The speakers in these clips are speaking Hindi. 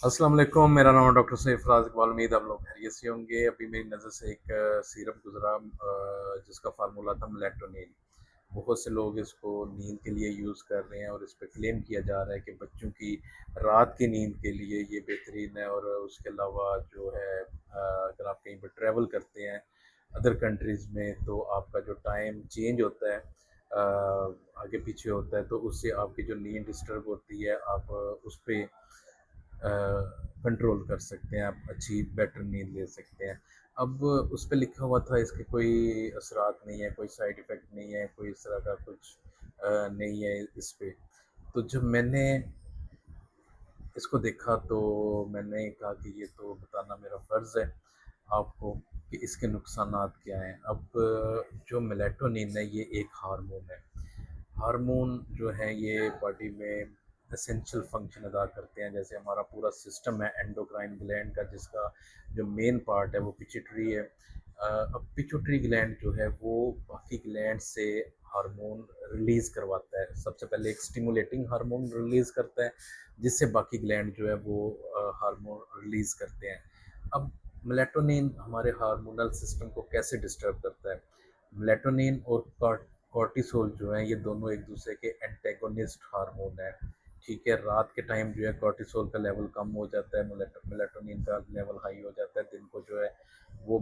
अस्सलाम वालेकुम, मेरा नाम है डॉक्टर सैफ राज़ इकबाल। उम्मीद आप लोग खैरियत से होंगे। अभी मेरी नज़र से एक सीरप गुज़रा जिसका फ़ार्मूला था मेलाटोनिन। बहुत से लोग इसको नींद के लिए यूज़ कर रहे हैं और इस पे क्लेम किया जा रहा है कि बच्चों की रात की नींद के लिए ये बेहतरीन है। और उसके अलावा जो है अगर आप कहीं पर ट्रैवल करते हैं अदर कंट्रीज़ में तो आपका जो टाइम चेंज होता है आगे पीछे होता है, तो उससे आपकी जो नींद डिस्टर्ब होती है आप उस पे कंट्रोल कर सकते हैं, आप अच्छी बेटर नींद ले सकते हैं। अब उस पे लिखा हुआ था इसके कोई असरात नहीं है, कोई साइड इफ़ेक्ट नहीं है, कोई इस तरह का कुछ नहीं है इस पे। तो जब मैंने इसको देखा तो मैंने कहा कि ये तो बताना मेरा फ़र्ज़ है आपको कि इसके नुकसानात क्या हैं। अब जो मेलाटोनिन है ये एक हार्मोन है। हार्मोन जो है ये बॉडी में एसेंशियल फंक्शन अदा करते हैं। जैसे हमारा पूरा सिस्टम है एंडोक्राइन ग्लैंड का, जिसका जो मेन पार्ट है वो पिट्यूटरी है। अब पिट्यूटरी ग्लैंड जो है वो बाकी ग्लैंड से हार्मोन रिलीज़ करवाता है। सबसे पहले एक स्टिमुलेटिंग हार्मोन रिलीज़ करता है जिससे बाकी ग्लैंड जो है वो हार्मोन रिलीज़ करते हैं। अब मेलाटोनिन हमारे हार्मोनल सिस्टम को कैसे डिस्टर्ब करता है? मेलाटोनिन और कॉर्टिसोल जो है ये दोनों एक दूसरे के एंटेगोनिस्ट हार्मोन है। ठीक है, रात के टाइम जो है कॉर्टिसोल का लेवल कम हो जाता है, मेलाटोनिन का लेवल हाई हो जाता है। दिन को जो है वो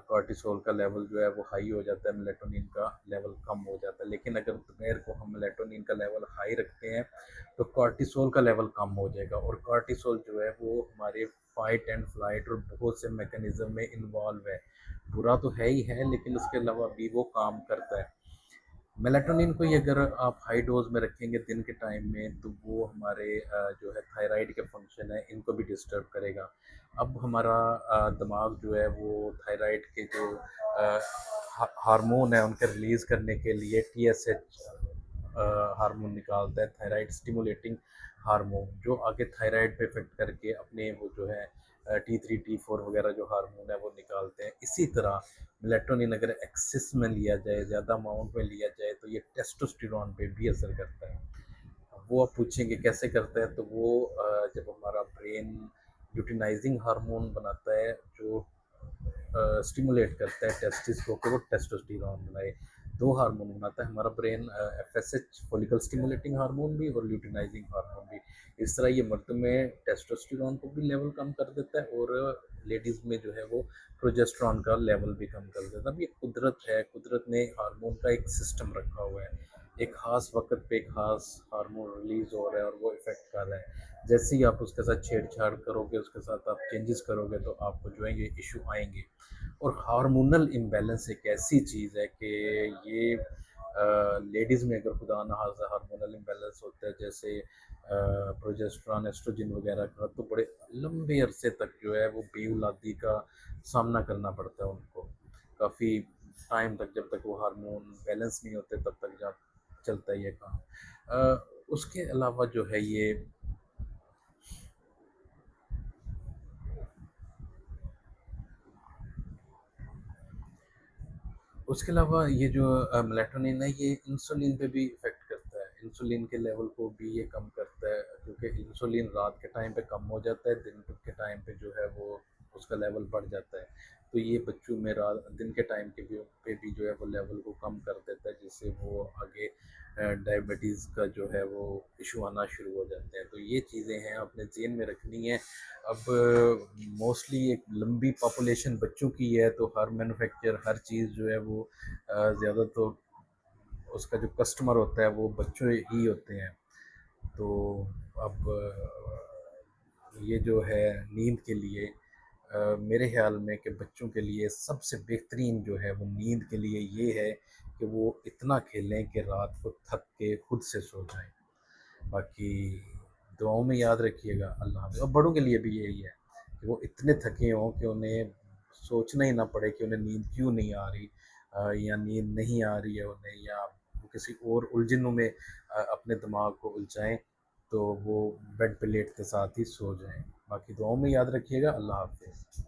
कॉर्टिसोल का लेवल जो है वो हाई हो जाता है, मेलाटोनिन का लेवल कम हो जाता है। लेकिन अगर दोपहर को हम मेलाटोनिन का लेवल हाई रखते हैं तो कॉर्टिसोल का लेवल कम हो जाएगा। और कॉर्टिसोल जो है वो हमारे फाइट एंड फ्लाइट और बहुत से मैकेनिज्म में इन्वॉल्व है। बुरा तो है ही है लेकिन उसके अलावा भी वो काम करता है। मेलाटोनिन को ही अगर आप हाई डोज में रखेंगे दिन के टाइम में तो वो हमारे जो है थायराइड के फंक्शन है इनको भी डिस्टर्ब करेगा। अब हमारा दिमाग जो है वो थायराइड के जो हार्मोन है उनके रिलीज़ करने के लिए टीएसएच हार्मोन निकालता है, थायराइड स्टिमुलेटिंग हार्मोन, जो आगे थायराइड पे इफेक्ट करके अपने वो जो है T3 T4 वगैरह जो हार्मोन है वो निकालते हैं। इसी तरह मेलेटोनिन अगर एक्सेस में लिया जाए, ज़्यादा अमाउंट में लिया जाए तो ये टेस्टोस्टेरोन पे भी असर करता है। अब वो आप पूछेंगे कैसे करता है, तो वो जब हमारा ब्रेन ल्यूटिनाइजिंग हार्मोन बनाता है जो स्टिमुलेट करता है टेस्टिस को कि वो टेस्टोस्टेरोन बनाए। दो हार्मोन बनाता है हमारा brain, FSH follicle stimulating hormone भी और ल्यूटिनाइजिंग हार्मोन भी। इस तरह ये मर्द में टेस्टोस्टेरोन को भी लेवल कम कर देता है और लेडीज़ में जो है वो प्रोजेस्टेरॉन का लेवल भी कम कर देता है। अब ये कुदरत है, कुदरत ने हार्मोन का एक सिस्टम रखा हुआ है। एक ख़ास वक़्त पे एक ख़ास हार्मोन रिलीज़ हो रहा है और वो इफ़ेक्ट कर रहा है। जैसे ही आप उसके साथ छेड़छाड़ करोगे, उसके साथ आप चेंजेस करोगे तो आपको जो है ये इश्यू आएँगे। और हार्मोनल इम्बैलेंस एक ऐसी चीज़ है कि ये लेडीज़ में अगर खुदा ना खास्ता हार्मोनल इम्बैलेंस होता है जैसे प्रोजेस्टेरॉन एस्ट्रोजन वगैरह का, तो बड़े लंबे अरसे तक जो है वो बेऔलादी का सामना करना पड़ता है उनको। काफ़ी टाइम तक जब तक वो हार्मोन बैलेंस नहीं होते तब तक जा चलता है ये काम। उसके अलावा जो है ये उसके अलावा ये जो मेलाटोनिन है ये इंसुलिन पे भी इफ़ेक्ट करता है। इंसुलिन के लेवल को भी ये कम करता है क्योंकि इंसुलिन रात के टाइम पे कम हो जाता है, दिन के टाइम पे जो है वो उसका लेवल बढ़ जाता है। तो ये बच्चों में रात दिन के टाइम के भी जो है वो लेवल को कम कर देता है, जिससे वो आगे डायबिटीज़ का जो है वो इशू आना शुरू हो जाते हैं। तो ये चीज़ें हैं अपने ज़हन में रखनी है। अब मोस्टली एक लंबी पॉपुलेशन बच्चों की है तो हर मैन्युफैक्चर हर चीज़ जो है वो ज़्यादा तो उसका जो कस्टमर होता है वो बच्चों ही होते हैं। तो अब ये जो है नींद के लिए मेरे ख़्याल में कि बच्चों के लिए सबसे बेहतरीन जो है वो नींद के लिए ये है कि वो इतना खेलें कि रात को थक के खुद से सो जाएँ। बाकी दुआओं में याद रखिएगा। अल्लाह हाफ़िज़। और बड़ों के लिए भी यही है कि वो इतने थके हों कि उन्हें सोचना ही ना पड़े कि उन्हें नींद क्यों नहीं आ रही, या नींद नहीं आ रही है उन्हें, या वो किसी और उलझनों में अपने दिमाग को उलझाएँ तो वो बेड पे लेटते साथ ही सो जाएँ। बाकी दुआओं में याद रखिएगा। अल्लाह हाफ़िज़।